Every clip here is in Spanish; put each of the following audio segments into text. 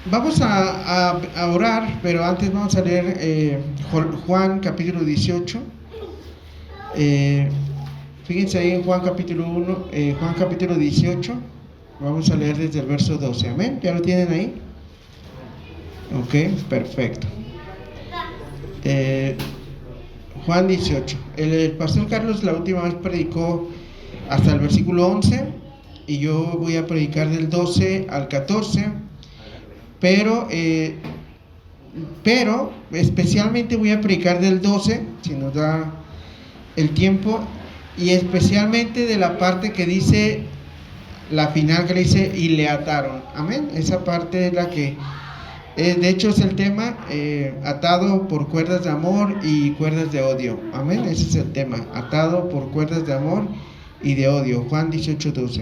Vamos a orar, pero antes vamos a leer Juan capítulo 18. Fíjense ahí en Juan capítulo 1, Juan capítulo 18. Vamos a leer desde el verso 12. Amén. ¿Ya lo tienen ahí? Ok, perfecto. Juan 18. El pastor Carlos la última vez predicó hasta el versículo 11 y yo voy a predicar del 12 al 14. Pero especialmente voy a predicar del 12, si nos da el tiempo, y especialmente de la parte que dice, la final que le dice, y le ataron. Amén. Esa parte es la que, de hecho es el tema, atado por cuerdas de amor y cuerdas de odio. Amén. Ese es el tema, atado por cuerdas de amor y de odio. Juan 18:12.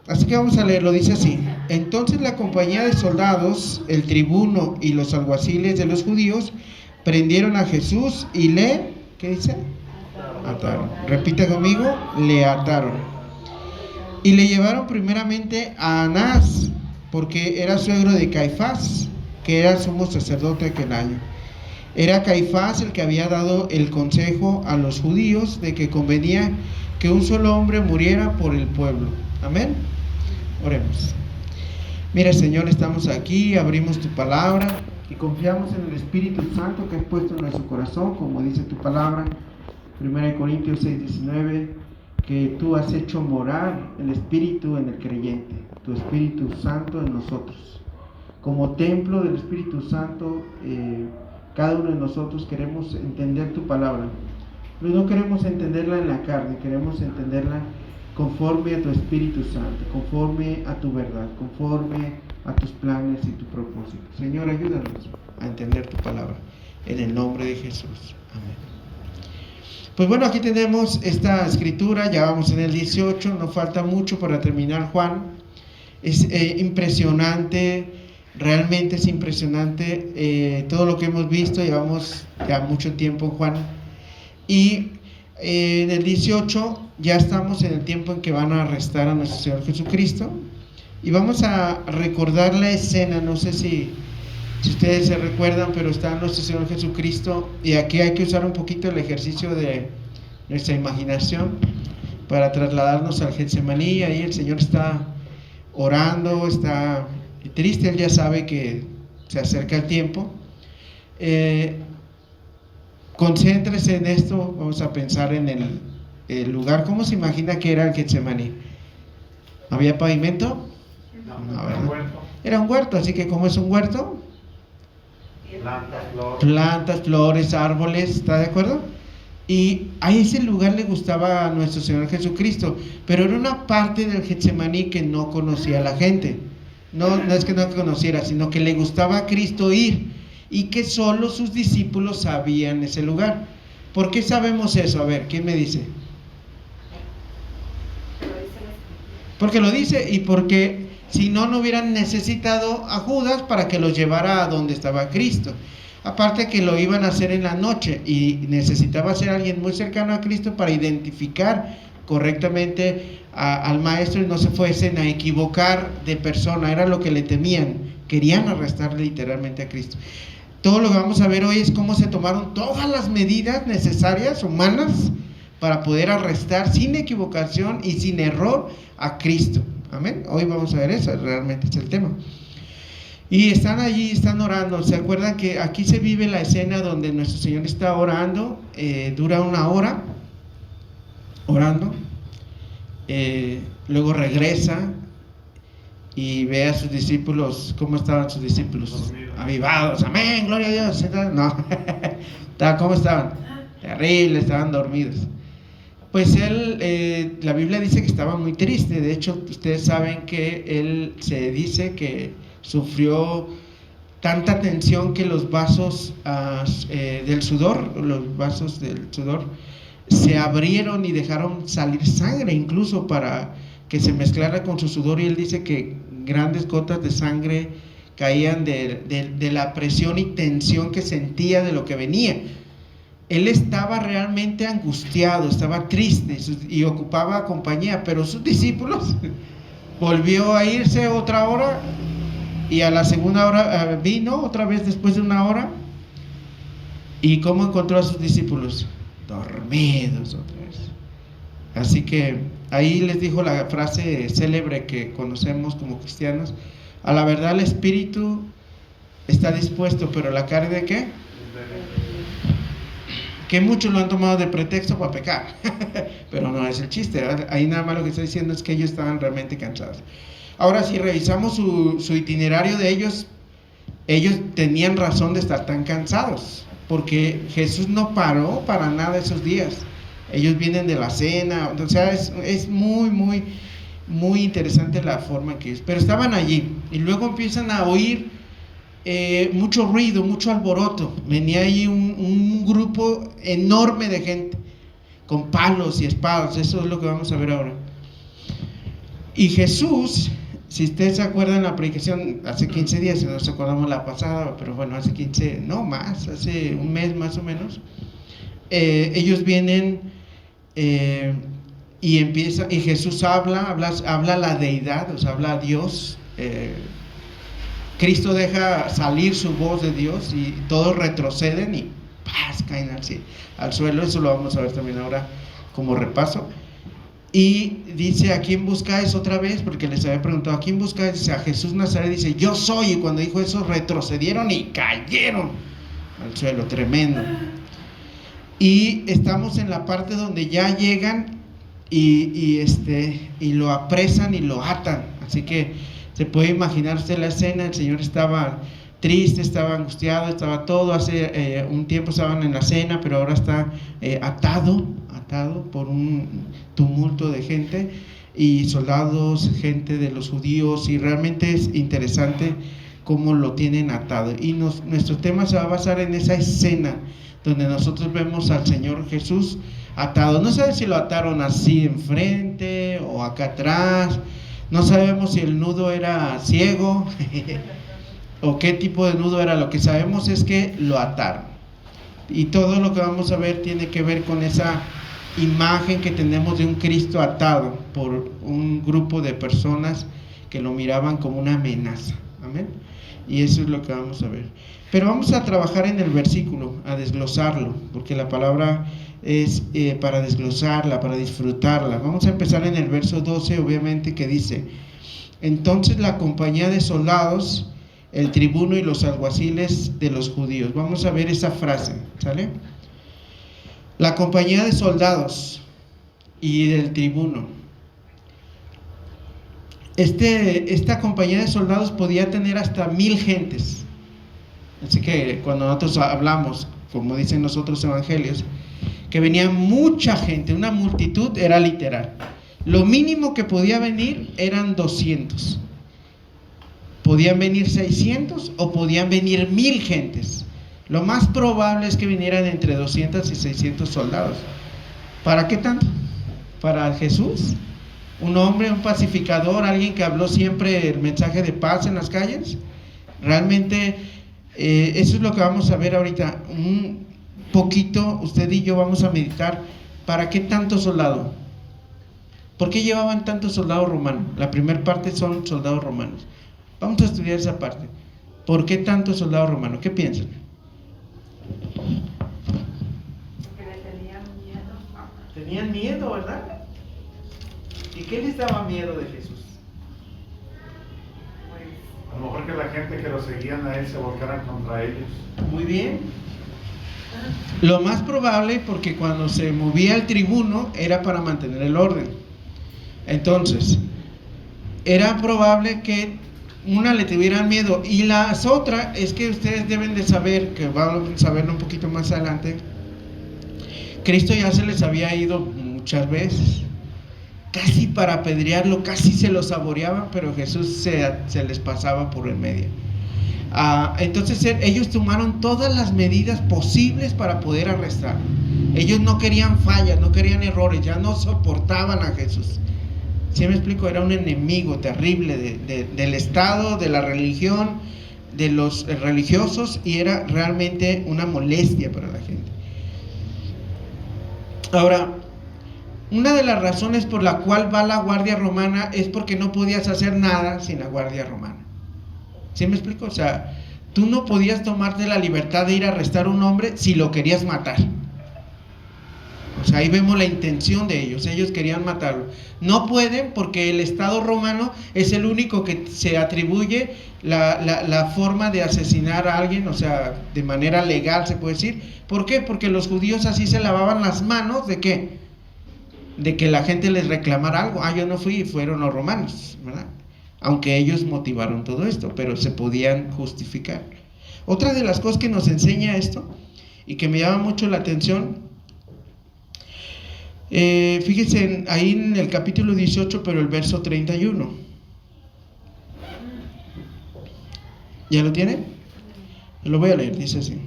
Así que vamos a leerlo, dice así: entonces la compañía de soldados, el tribuno y los alguaciles de los judíos prendieron a Jesús y le, ¿qué dice? Ataron. Repita conmigo, le ataron. Y le llevaron primeramente a Anás, porque era suegro de Caifás, que era sumo sacerdote aquel año. Era Caifás el que había dado el consejo a los judíos de que convenía que un solo hombre muriera por el pueblo. Amén. Oremos. Mira, Señor, estamos aquí, abrimos tu palabra y confiamos en el Espíritu Santo que has puesto en nuestro corazón, como dice tu palabra, 1 Corintios 6:19, que tú has hecho morar el Espíritu en el creyente, tu Espíritu Santo en nosotros. Como templo del Espíritu Santo, cada uno de nosotros queremos entender tu palabra, pero no queremos entenderla en la carne, queremos entenderla conforme a tu Espíritu Santo, conforme a tu verdad, conforme a tus planes y tu propósito. Señor, ayúdanos a entender tu palabra, en el nombre de Jesús. Amén. Pues bueno, aquí tenemos esta escritura, ya vamos en el 18, no falta mucho para terminar Juan. Es impresionante, realmente es impresionante todo lo que hemos visto, llevamos ya mucho tiempo en Juan. Y en el 18 ya estamos en el tiempo en que van a arrestar a nuestro Señor Jesucristo, y vamos a recordar la escena. No sé si ustedes se recuerdan, pero está nuestro Señor Jesucristo, y aquí hay que usar un poquito el ejercicio de nuestra imaginación para trasladarnos al Getsemaní. Ahí el Señor está orando, está triste, Él ya sabe que se acerca el tiempo. Concéntrese en esto, vamos a pensar en el lugar. ¿Cómo se imagina que era el Getsemaní? ¿Había pavimento? No, ¿verdad? Era un huerto, así que ¿cómo es un huerto? Plantas, flores, árboles, ¿está de acuerdo? Y a ese lugar le gustaba a nuestro Señor Jesucristo, pero era una parte del Getsemaní que no conocía la gente. No es que no conociera, sino que le gustaba a Cristo ir, y que solo sus discípulos sabían ese lugar. ¿Por qué sabemos eso? A ver, ¿quién me dice? Porque lo dice, y porque si no, no hubieran necesitado a Judas para que los llevara a donde estaba Cristo. Aparte que lo iban a hacer en la noche, y necesitaba ser alguien muy cercano a Cristo para identificar correctamente al maestro y no se fuesen a equivocar de persona. Era lo que le temían, querían arrestar literalmente a Cristo. Todo lo que vamos a ver hoy es cómo se tomaron todas las medidas necesarias, humanas, para poder arrestar sin equivocación y sin error a Cristo. Amén. Hoy vamos a ver eso, realmente es el tema. Y están allí, están orando. ¿Se acuerdan que aquí se vive la escena donde nuestro Señor está orando? Dura 1 hora orando. Luego regresa y ve a sus discípulos. ¿Cómo estaban sus discípulos? Avivados, amén, gloria a Dios. No, ¿cómo estaban? Terrible, estaban dormidos. Pues él, la Biblia dice que estaba muy triste. De hecho, ustedes saben que él se dice que sufrió tanta tensión que los vasos del sudor, se abrieron y dejaron salir sangre, incluso para que se mezclara con su sudor. Y él dice que grandes gotas de sangre caían de la presión y tensión que sentía de lo que venía. Él estaba realmente angustiado, estaba triste y ocupaba compañía, pero sus discípulos volvió a irse otra hora Y a la segunda hora vino otra vez después de una hora. ¿Y cómo encontró a sus discípulos? Dormidos otra vez. Así que ahí les dijo la frase célebre que conocemos como cristianos: a la verdad el espíritu está dispuesto, pero la carne, ¿qué? Que muchos lo han tomado de pretexto para pecar. Pero no es el chiste. Ahí nada más lo que está diciendo es que ellos estaban realmente cansados. Ahora, si revisamos su itinerario de ellos tenían razón de estar tan cansados, porque Jesús no paró para nada esos días. Ellos vienen de la cena, o sea, es muy interesante la forma en que es. Pero estaban allí y luego empiezan a oír mucho ruido, mucho alboroto. Venía allí un grupo enorme de gente con palos y espadas. Eso es lo que vamos a ver ahora. Y Jesús, si ustedes se acuerdan en la predicación hace 15 días, si no nos acordamos la pasada, pero bueno, hace 15, no más, hace un mes más o menos, ellos vienen y Jesús habla la deidad, o sea, habla a Dios. Cristo deja salir su voz de Dios y todos retroceden y ¡paz! Caen al suelo. Eso lo vamos a ver también ahora como repaso. Y dice: ¿a quién buscáis? Otra vez, porque les había preguntado: ¿a quién buscáis? Dice: a Jesús Nazaret. Dice: yo soy. Y cuando dijo eso, retrocedieron y cayeron al suelo, tremendo. Y estamos en la parte donde ya llegan y lo apresan y lo atan. Así que se puede imaginar usted la escena. El Señor estaba triste, estaba angustiado, estaba todo. Hace un tiempo estaban en la cena, pero ahora está atado por un tumulto de gente y soldados, gente de los judíos, y realmente es interesante cómo lo tienen atado. Y nuestro tema se va a basar en esa escena donde nosotros vemos al Señor Jesús atado. No sabemos si lo ataron así enfrente o acá atrás, no sabemos si el nudo era ciego o qué tipo de nudo era. Lo que sabemos es que lo ataron, y todo lo que vamos a ver tiene que ver con esa imagen que tenemos de un Cristo atado por un grupo de personas que lo miraban como una amenaza. Amén. Y eso es lo que vamos a ver. Pero vamos a trabajar en el versículo, a desglosarlo, porque la palabra es para desglosarla, para disfrutarla. Vamos a empezar en el verso 12, obviamente, que dice: entonces la compañía de soldados, el tribuno y los alguaciles de los judíos. Vamos a ver esa frase, ¿sale? La compañía de soldados y del tribuno. Esta compañía de soldados podía tener hasta 1000 gentes. Así que cuando nosotros hablamos, como dicen los otros evangelios, que venía mucha gente, una multitud, era literal. Lo mínimo que podía venir eran 200. Podían venir 600 o podían venir 1000 gentes. Lo más probable es que vinieran entre 200 y 600 soldados. ¿Para qué tanto? ¿Para Jesús? ¿Un hombre, un pacificador, alguien que habló siempre el mensaje de paz en las calles? Realmente eso es lo que vamos a ver ahorita. Un poquito, usted y yo vamos a meditar. ¿Para qué tanto soldado? ¿Por qué llevaban tantos soldados romanos? La primera parte son soldados romanos. Vamos a estudiar esa parte. ¿Por qué tantos soldados romanos? ¿Qué piensan? Porque le tenían miedo. Tenían miedo, ¿verdad? ¿Y qué les daba miedo de Jesús? Pues, A lo mejor que la gente que lo seguían a él se volcaran contra ellos. Muy bien. Lo más probable, porque cuando se movía el tribuno era para mantener el orden. Entonces, era probable que una le tuvieran miedo, y las otras es que ustedes deben de saber, que vamos a verlo un poquito más adelante, Cristo ya se les había ido muchas veces, casi para apedrearlo, casi se lo saboreaban, pero Jesús se les pasaba por el medio. Entonces ellos tomaron todas las medidas posibles para poder arrestarlo. Ellos no querían fallas, no querían errores, ya no soportaban a Jesús. ¿Sí me explico? Era un enemigo terrible del Estado, de la religión, de los religiosos, y era realmente una molestia para la gente. Ahora, una de las razones por la cual va la guardia romana es porque no podías hacer nada sin la guardia romana. ¿Sí me explico? O sea, tú no podías tomarte la libertad de ir a arrestar a un hombre si lo querías matar. O sea, ahí vemos la intención de ellos querían matarlo. No pueden porque el Estado romano es el único que se atribuye la forma de asesinar a alguien, o sea, de manera legal se puede decir. ¿Por qué? Porque los judíos así se lavaban las manos de ¿qué? De que la gente les reclamara algo. Yo no fui, fueron los romanos, ¿verdad? Aunque ellos motivaron todo esto, pero se podían justificar. Otra de las cosas que nos enseña esto y que me llama mucho la atención, fíjense ahí en el capítulo 18, pero el verso 31. ¿Ya lo tienen? Lo voy a leer, dice así.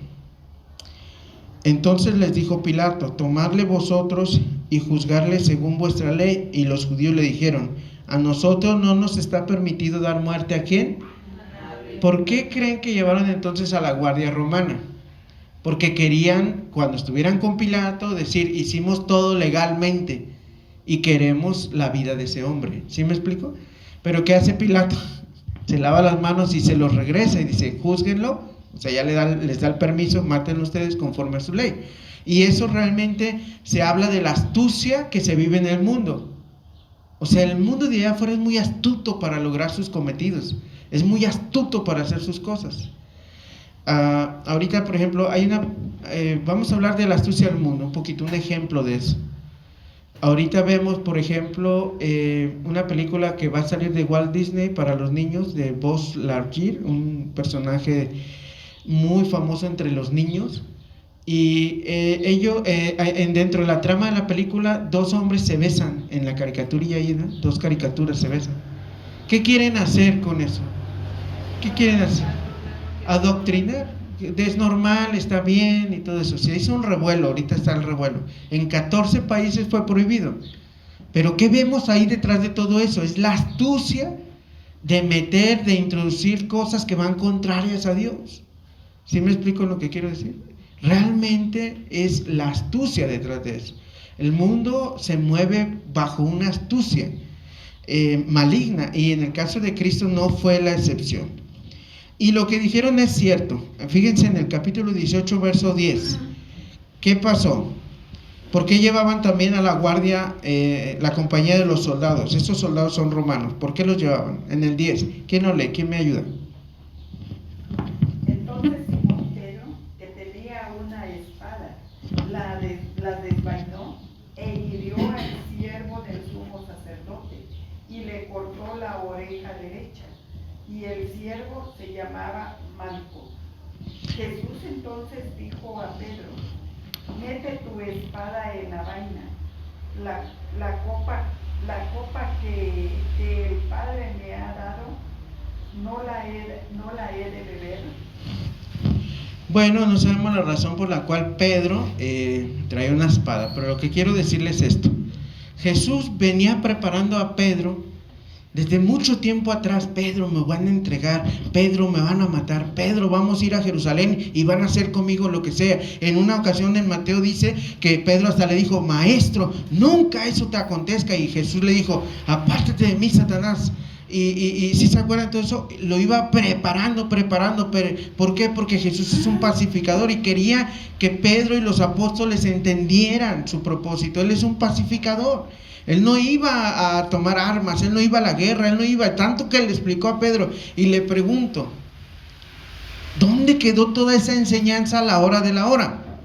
Entonces les dijo Pilato: tomadle vosotros y juzgarle según vuestra ley. Y los judíos le dijeron: a nosotros no nos está permitido dar muerte. ¿A quién? ¿Por qué creen que llevaron entonces a la guardia romana? Porque querían, cuando estuvieran con Pilato, decir: hicimos todo legalmente y queremos la vida de ese hombre. ¿Sí me explico? Pero ¿qué hace Pilato? Se lava las manos y se los regresa y dice: júzguenlo. O sea, ya les da el permiso, mátenlo ustedes conforme a su ley. Y eso realmente se habla de la astucia que se vive en el mundo. O sea, el mundo de allá afuera es muy astuto para lograr sus cometidos. Es muy astuto para hacer sus cosas. Ahorita, por ejemplo, vamos a hablar de la astucia del mundo, un poquito, un ejemplo de eso. Ahorita vemos, por ejemplo, una película que va a salir de Walt Disney para los niños, de Buzz Lightyear, un personaje muy famoso entre los niños. Y dentro de la trama de la película, dos hombres se besan en la caricaturilla ahí, ¿no? Dos caricaturas se besan. ¿Qué quieren hacer con eso? ¿Qué quieren hacer? Adoctrinar. Es normal, está bien y todo eso. Se hizo un revuelo, ahorita está el revuelo. En 14 países fue prohibido. Pero ¿qué vemos ahí detrás de todo eso? Es la astucia de introducir cosas que van contrarias a Dios. ¿Sí me explico lo que quiero decir? Realmente es la astucia detrás de eso. El mundo se mueve bajo una astucia maligna, y en el caso de Cristo no fue la excepción. Y lo que dijeron es cierto. Fíjense en el capítulo 18, verso 10. ¿Qué pasó? ¿Por qué llevaban también a la guardia la compañía de los soldados? Estos soldados son romanos. ¿Por qué los llevaban? En el 10. ¿Quién no lee? ¿Quién me ayuda? Entonces Simón Pedro, que tenía una espada, la desvainó e hirió al siervo del sumo sacerdote y le cortó la oreja derecha. Y el siervo se llamaba Malco. Jesús entonces dijo a Pedro: mete tu espada en la vaina. La copa que el Padre me ha dado, no la he de beber. Bueno, no sabemos la razón por la cual Pedro traía una espada, pero lo que quiero decirles es esto. Jesús venía preparando a Pedro desde mucho tiempo atrás. Pedro, me van a entregar, Pedro, me van a matar, Pedro, vamos a ir a Jerusalén y van a hacer conmigo lo que sea. En una ocasión en Mateo dice que Pedro hasta le dijo: maestro, nunca eso te acontezca. Y Jesús le dijo: apártate de mí, Satanás. Y si se acuerdan, todo eso lo iba preparando. ¿Por qué? Porque Jesús es un pacificador y quería que Pedro y los apóstoles entendieran su propósito. Él es un pacificador. Él no iba a tomar armas, él no iba a la guerra, él no iba, tanto que le explicó a Pedro. Y le pregunto: ¿dónde quedó toda esa enseñanza a la hora de la hora?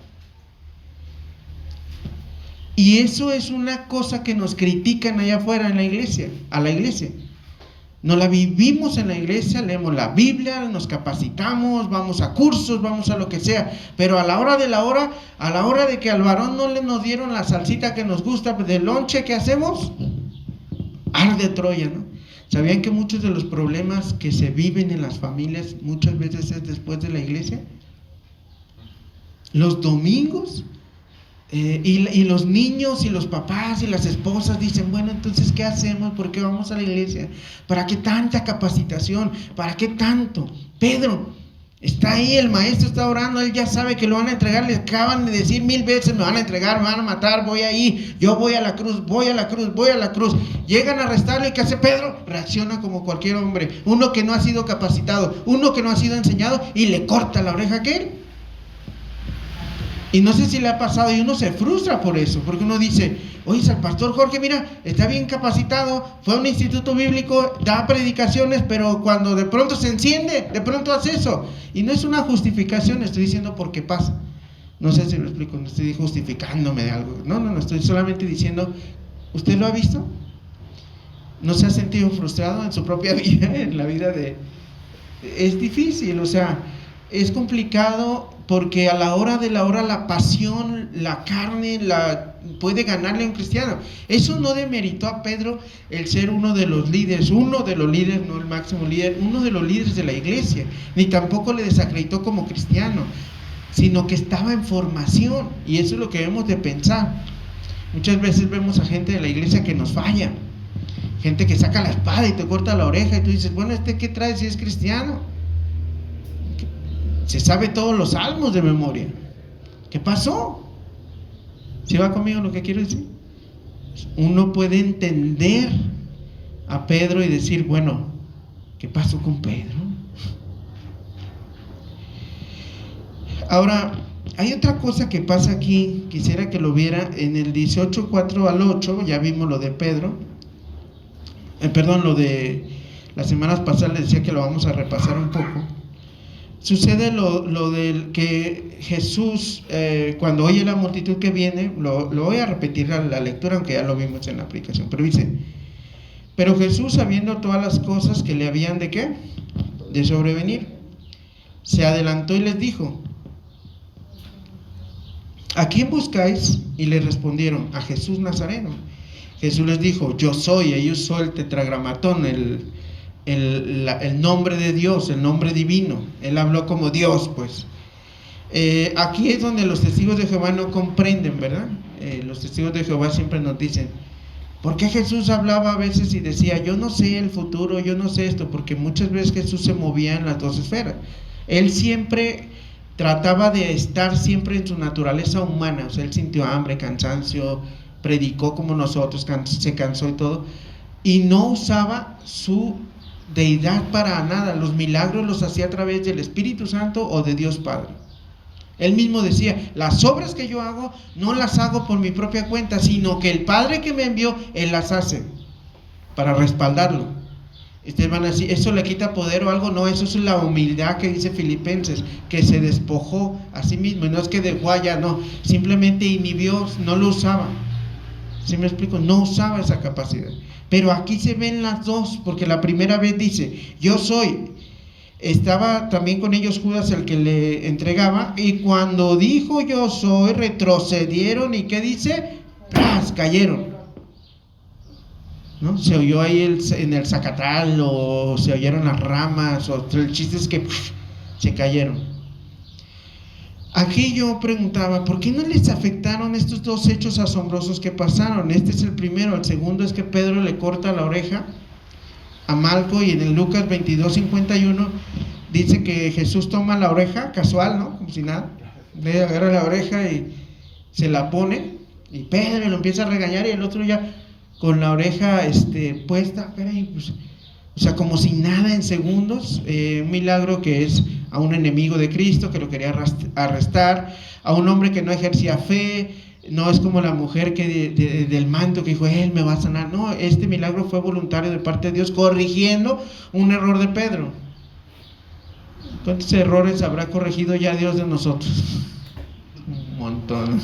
Y eso es una cosa que nos critican allá afuera en la iglesia, a la iglesia. No la vivimos en la iglesia, leemos la Biblia, nos capacitamos, vamos a cursos, vamos a lo que sea, pero a la hora de la hora, a la hora de que al varón no le nos dieron la salsita que nos gusta de lonche, ¿qué hacemos? Arde Troya, ¿no? ¿Sabían que muchos de los problemas que se viven en las familias muchas veces es después de la iglesia? Los domingos. Y los niños y los papás y las esposas dicen: bueno, entonces ¿qué hacemos? ¿Por qué vamos a la iglesia? ¿Para qué tanta capacitación? ¿Para qué tanto? Pedro, Está ahí, el maestro está orando, él ya sabe que lo van a entregar, le acaban de decir 1000 veces, me van a entregar, me van a matar, voy ahí, yo voy a la cruz, voy a la cruz, voy a la cruz. Llegan a arrestarlo y ¿qué hace Pedro? Reacciona como cualquier hombre, uno que no ha sido capacitado, uno que no ha sido enseñado, y le corta la oreja a aquel. Y no sé si le ha pasado, y uno se frustra por eso, porque uno dice, oye, el pastor Jorge, mira, está bien capacitado, fue a un instituto bíblico, da predicaciones, pero cuando de pronto se enciende, de pronto hace eso. Y no es una justificación, estoy diciendo porque pasa. No sé si lo explico, no estoy justificándome de algo. No, estoy solamente diciendo, ¿usted lo ha visto? ¿No se ha sentido frustrado en su propia vida, en la vida de...? Es difícil, o sea, es complicado, porque a la hora de la hora la pasión, la carne, puede ganarle a un cristiano. Eso no demeritó a Pedro el ser uno de los líderes, no el máximo líder, uno de los líderes de la iglesia, ni tampoco le desacreditó como cristiano, sino que estaba en formación, y eso es lo que debemos de pensar. Muchas veces vemos a gente de la iglesia que nos falla, gente que saca la espada y te corta la oreja, y tú dices, bueno, ¿qué trae si es cristiano? Se sabe todos los salmos de memoria. ¿Qué pasó? ¿Sí va conmigo lo que quiero decir? Uno puede entender a Pedro y decir, bueno, ¿qué pasó con Pedro? Ahora, hay otra cosa que pasa aquí, quisiera que lo viera en el 18, 4 al 8, ya vimos lo de Pedro, lo de las semanas pasadas, les decía que lo vamos a repasar un poco. Sucede lo del que Jesús, cuando oye la multitud que viene, lo voy a repetir la lectura, aunque ya lo vimos en la aplicación, pero dice, pero Jesús, sabiendo todas las cosas que le habían de ¿qué? De sobrevenir, se adelantó y les dijo, ¿a quién buscáis? Y le respondieron, a Jesús Nazareno. Jesús les dijo, yo soy. Ellos usó el tetragramatón, el nombre de Dios, el nombre divino. Él habló como Dios, pues. Aquí es donde los testigos de Jehová no comprenden, ¿verdad? Los testigos de Jehová siempre nos dicen, ¿por qué Jesús hablaba a veces y decía, yo no sé el futuro, yo no sé esto? Porque muchas veces Jesús se movía en las dos esferas. Él siempre trataba de estar siempre en su naturaleza humana, o sea, él sintió hambre, cansancio, predicó como nosotros, se cansó y todo, y no usaba su deidad para nada. Los milagros los hacía a través del Espíritu Santo o de Dios Padre. Él mismo decía, las obras que yo hago no las hago por mi propia cuenta, sino que el Padre que me envió, Él las hace para respaldarlo. Ustedes van a decir, ¿eso le quita poder o algo? No, eso es la humildad que dice Filipenses, que se despojó a sí mismo, y no es que dejó allá, no, simplemente inhibió, no lo usaba. ¿Sí me explico? No usaba esa capacidad. Pero aquí se ven las dos, porque la primera vez dice, yo soy. Estaba también con ellos Judas, el que le entregaba, y cuando dijo yo soy, retrocedieron, y ¿qué dice? ¡Pras! Cayeron. ¿No? Se oyó ahí en el zacatal, o se oyeron las ramas, o el chiste es que se cayeron. Aquí yo preguntaba, ¿por qué no les afectaron estos dos hechos asombrosos que pasaron? Este es el primero. El segundo es que Pedro le corta la oreja a Malco, y en el Lucas 22:51 dice que Jesús toma la oreja, casual, ¿no? Como si nada, le agarra la oreja y se la pone, y Pedro lo empieza a regañar, y el otro ya con la oreja puesta, pues, o sea, como si nada, en segundos. Un milagro que es a un enemigo de Cristo que lo quería arrestar, a un hombre que no ejercía fe. No es como la mujer que del manto que dijo, Él me va a sanar. No, este milagro fue voluntario de parte de Dios, corrigiendo un error de Pedro. ¿Cuántos errores habrá corregido ya Dios de nosotros? Un montón.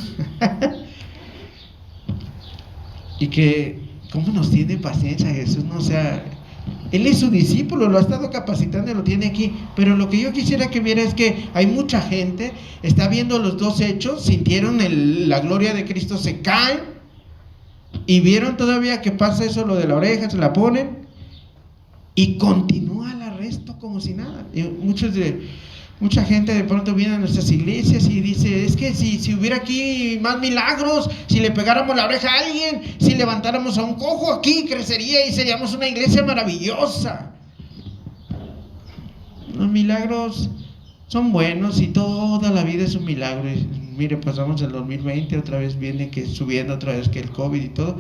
Y que, ¿cómo nos tiene paciencia Jesús? No, o sea, Él es su discípulo, lo ha estado capacitando y lo tiene aquí. Pero lo que yo quisiera que viera es que hay mucha gente, está viendo los dos hechos, sintieron la gloria de Cristo, se caen, y vieron todavía que pasa eso, lo de la oreja, se la ponen, y continúa el arresto como si nada. Y mucha gente de pronto viene a nuestras iglesias y dice, es que si hubiera aquí más milagros, si le pegáramos la oreja a alguien, si levantáramos a un cojo aquí, crecería y seríamos una iglesia maravillosa. Los milagros son buenos y toda la vida es un milagro. Y, mire, pasamos el 2020, otra vez viene que subiendo otra vez que el COVID y todo.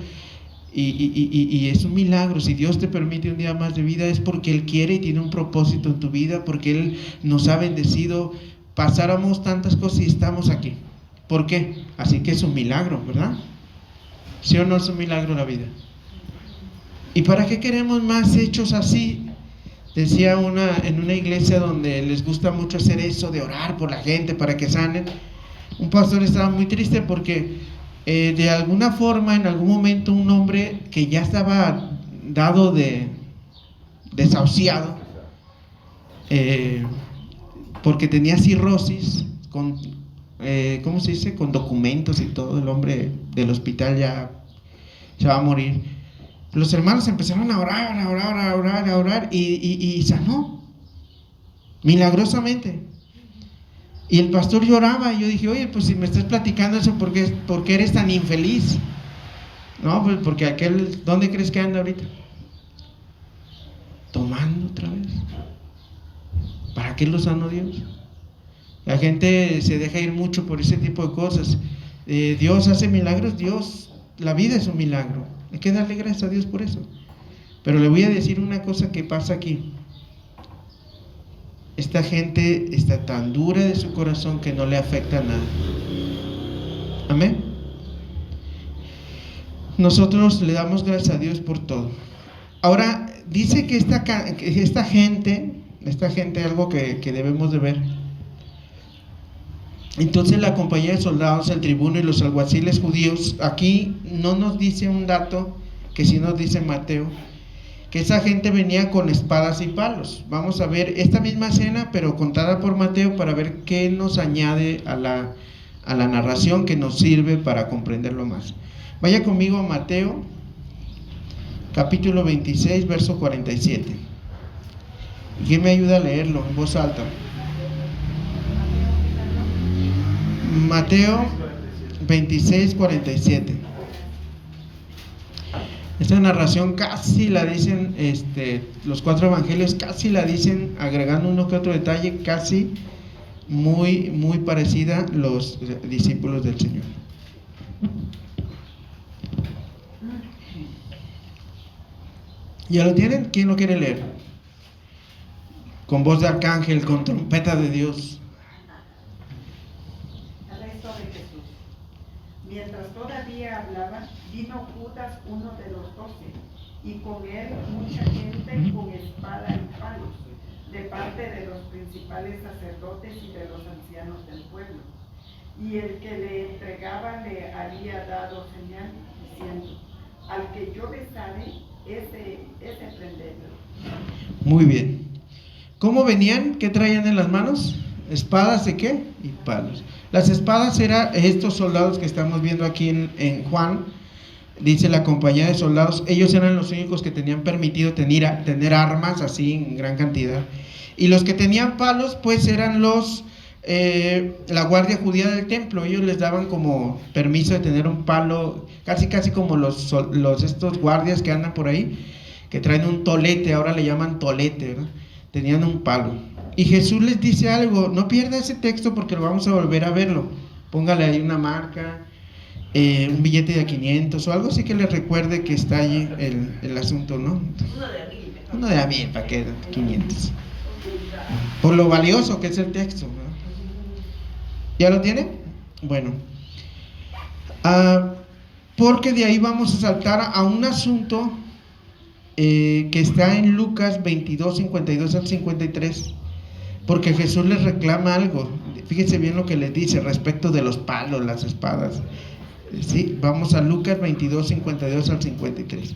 Y es un milagro. Si Dios te permite un día más de vida es porque Él quiere y tiene un propósito en tu vida, porque Él nos ha bendecido. Pasáramos tantas cosas y estamos aquí. ¿Por qué? Así que es un milagro, ¿verdad? ¿Sí o no es un milagro la vida? ¿Y para qué queremos más hechos así? Decía en una iglesia donde les gusta mucho hacer eso de orar por la gente para que sanen. Un pastor estaba muy triste porque de alguna forma, en algún momento, un hombre que ya estaba dado de desahuciado, porque tenía cirrosis, ¿cómo se dice? Con documentos y todo, el hombre del hospital ya se va a morir. Los hermanos empezaron a orar y sanó milagrosamente. Y el pastor lloraba y yo dije, oye, pues si me estás platicando eso, ¿por qué eres tan infeliz? No, pues porque ¿dónde crees que anda ahorita? Tomando otra vez. ¿Para qué lo sanó Dios? La gente se deja ir mucho por ese tipo de cosas. Dios hace milagros, la vida es un milagro. Hay que darle gracias a Dios por eso. Pero le voy a decir una cosa que pasa aquí. Esta gente está tan dura de su corazón que no le afecta nada. Amén. Nosotros le damos gracias a Dios por todo. Ahora, dice que esta gente, algo que debemos de ver. Entonces la compañía de soldados, el tribuno y los alguaciles judíos, aquí no nos dice un dato que sí nos dice Mateo, que esa gente venía con espadas y palos. Vamos a ver esta misma escena, pero contada por Mateo, para ver qué nos añade a la narración, que nos sirve para comprenderlo más. Vaya conmigo a Mateo, capítulo 26, verso 47. ¿Quién me ayuda a leerlo en voz alta? Mateo 26, 47. Esta narración casi la dicen, los 4 evangelios casi la dicen, agregando uno que otro detalle, casi muy, muy parecida los discípulos del Señor. ¿Ya lo tienen? ¿Quién lo quiere leer? Con voz de arcángel, con trompeta de Dios. Mientras todavía hablaba, vino Judas, uno de los 12, y con él mucha gente con espada y palos, de parte de los principales sacerdotes y de los ancianos del pueblo. Y el que le entregaba le había dado señal, diciendo: al que yo besare, ese prendedlo. Muy bien. ¿Cómo venían? ¿Qué traían en las manos? ¿Espadas de qué? Y palos. Las espadas eran estos soldados que estamos viendo aquí en Juan. Dice la compañía de soldados, ellos eran los únicos que tenían permitido tener armas así en gran cantidad. Y los que tenían palos, pues eran la guardia judía del templo. Ellos les daban como permiso de tener un palo, casi como estos guardias que andan por ahí, que traen un tolete, ahora le llaman tolete, ¿verdad? Tenían un palo. Y Jesús les dice algo, no pierda ese texto porque lo vamos a volver a verlo. Póngale ahí una marca, un billete de 500 o algo así que les recuerde que está allí el asunto, ¿no? Uno de a 1000, para que 500. Por lo valioso que es el texto, ¿no? ¿Ya lo tienen? Bueno. Porque de ahí vamos a saltar a un asunto que está en Lucas 22, 52 al 53. Porque Jesús les reclama algo. Fíjense bien lo que les dice respecto de los palos, las espadas. ¿Sí? Vamos a Lucas 22, 52 al 53.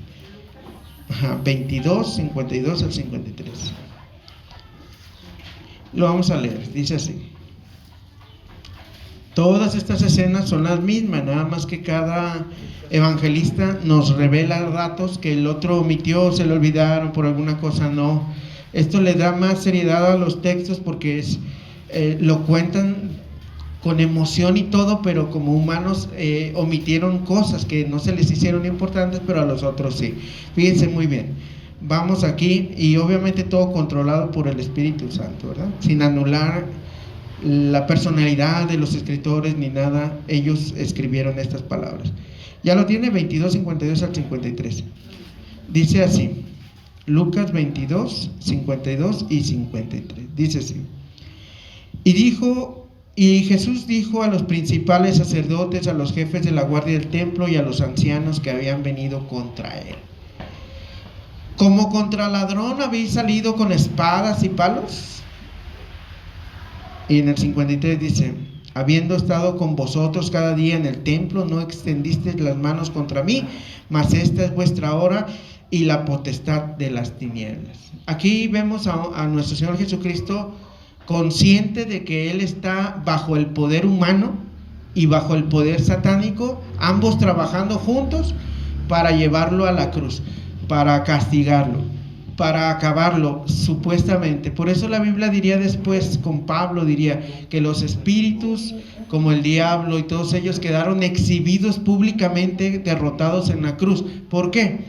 22, 52 al 53. Lo vamos a leer. Dice así. Todas estas escenas son las mismas, nada más que cada evangelista nos revela datos que el otro omitió, se le olvidaron por alguna cosa, no. Esto le da más seriedad a los textos porque lo cuentan con emoción y todo, pero como humanos omitieron cosas que no se les hicieron importantes, pero a los otros sí. Fíjense muy bien. Vamos aquí y obviamente todo controlado por el Espíritu Santo, ¿verdad? Sin anular la personalidad de los escritores ni nada, ellos escribieron estas palabras. Ya lo tiene, 22, 52 al 53. Dice así, Lucas 22, 52 y 53. Dice así. Y Jesús dijo a los principales sacerdotes, a los jefes de la guardia del templo y a los ancianos que habían venido contra él: ¿como contra ladrón habéis salido con espadas y palos? Y en el 53 dice: habiendo estado con vosotros cada día en el templo, no extendisteis las manos contra mí, mas esta es vuestra hora y la potestad de las tinieblas. Aquí vemos a nuestro Señor Jesucristo consciente de que Él está bajo el poder humano y bajo el poder satánico, ambos trabajando juntos para llevarlo a la cruz, para castigarlo, para acabarlo, supuestamente. Por eso la Biblia diría después, con Pablo diría, que los espíritus, como el diablo y todos ellos, quedaron exhibidos públicamente, derrotados en la cruz. ¿Por qué?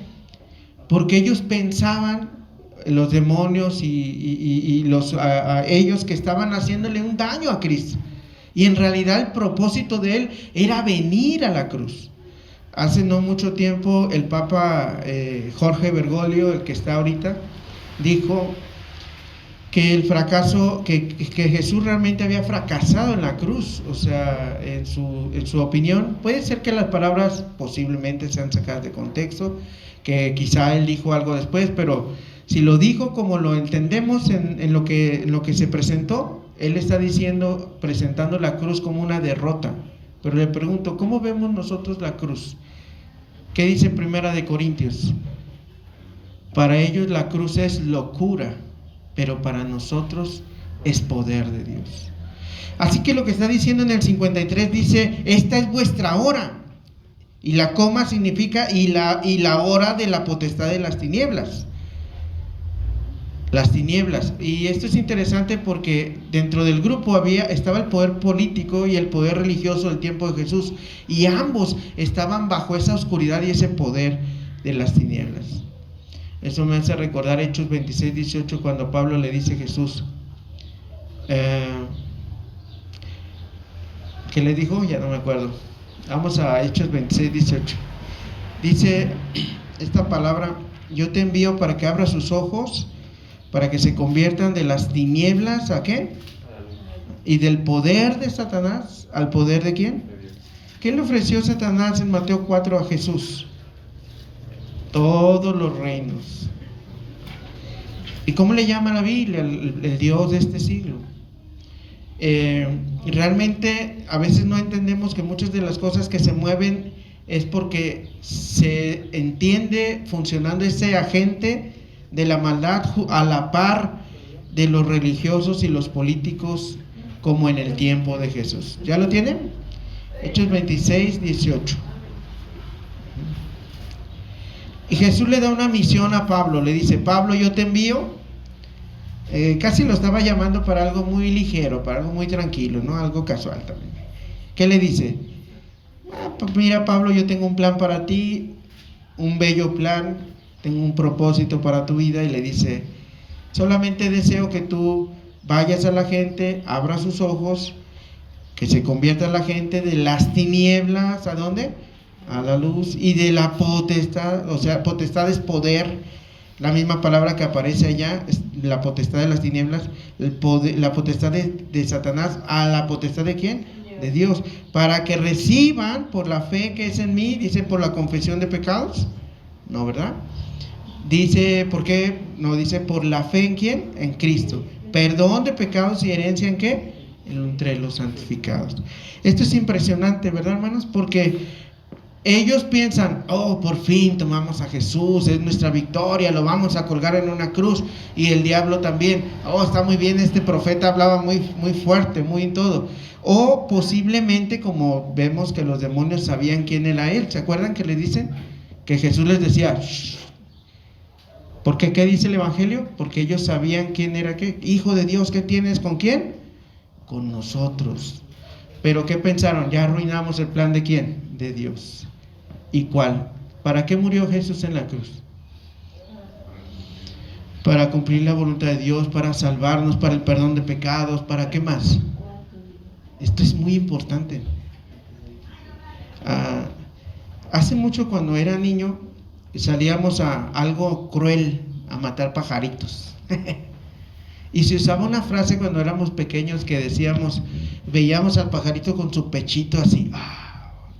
Porque ellos pensaban, los demonios y ellos, que estaban haciéndole un daño a Cristo, y en realidad el propósito de Él era venir a la cruz. Hace no mucho tiempo el Papa Jorge Bergoglio, el que está ahorita, dijo que el fracaso, que Jesús realmente había fracasado en la cruz. O sea, en su opinión, puede ser que las palabras posiblemente sean sacadas de contexto, que quizá él dijo algo después, pero si lo dijo como lo entendemos en lo que se presentó, él está diciendo, presentando la cruz como una derrota. Pero le pregunto, ¿cómo vemos nosotros la cruz? ¿Qué dice Primera de Corintios? Para ellos la cruz es locura, pero para nosotros es poder de Dios. Así que lo que está diciendo en el 53 dice: esta es vuestra hora. Y la coma significa y la hora de la potestad de las tinieblas. Las tinieblas. Y esto es interesante porque dentro del grupo estaba el poder político y el poder religioso del tiempo de Jesús, y ambos estaban bajo esa oscuridad y ese poder de las tinieblas. Eso me hace recordar Hechos 26, 18, cuando Pablo le dice a Jesús, ¿qué le dijo? Ya no me acuerdo. Vamos a Hechos 26, 18. Dice esta palabra: yo te envío para que abras sus ojos, para que se conviertan de las tinieblas, ¿a qué? Y del poder de Satanás, ¿al poder de quién? ¿Qué le ofreció Satanás en Mateo 4 a Jesús? Todos los reinos. ¿Y cómo le llama la Biblia? El Dios de este siglo. Realmente a veces no entendemos que muchas de las cosas que se mueven es porque se entiende funcionando ese agente de la maldad a la par de los religiosos y los políticos, como en el tiempo de Jesús. ¿Ya lo tienen? Hechos 26, 18. Y Jesús le da una misión a Pablo, le dice: Pablo, yo te envío. Casi lo estaba llamando para algo muy ligero, para algo muy tranquilo, ¿no? Algo casual también. ¿Qué le dice? Pues mira, Pablo, yo tengo un plan para ti, un bello plan, tengo un propósito para tu vida. Y le dice: solamente deseo que tú vayas a la gente, abra sus ojos, que se convierta la gente de las tinieblas, ¿a dónde? A la luz. Y de la potestad, o sea, potestad es poder. La misma palabra que aparece allá, la potestad de las tinieblas, el poder, la potestad de Satanás, a la potestad de ¿quién? De Dios, para que reciban por la fe que es en mí. Dice: por la confesión de pecados, no, ¿verdad? Dice, ¿por qué? No, dice: por la fe en ¿quién? En Cristo, perdón de pecados y herencia ¿en qué? Entre los santificados. Esto es impresionante, ¿verdad, hermanos? Porque ellos piensan: oh, por fin tomamos a Jesús, es nuestra victoria, lo vamos a colgar en una cruz. Y el diablo también: oh, está muy bien, este profeta hablaba muy, muy fuerte, muy en todo. O posiblemente, como vemos que los demonios sabían quién era él. ¿Se acuerdan que le dicen? Que Jesús les decía: shh. ¿Por qué? ¿Qué dice el Evangelio? Porque ellos sabían quién era qué. Hijo de Dios, ¿qué tienes? ¿Con quién? Con nosotros. Pero ¿qué pensaron? Ya arruinamos el plan de ¿quién? De Dios. ¿Y cuál? ¿Para qué murió Jesús en la cruz? Para cumplir la voluntad de Dios, para salvarnos, para el perdón de pecados. ¿Para qué más? Esto es muy importante. Hace mucho, cuando era niño, salíamos a algo cruel, a matar pajaritos. Y se usaba una frase cuando éramos pequeños que decíamos, veíamos al pajarito con su pechito así,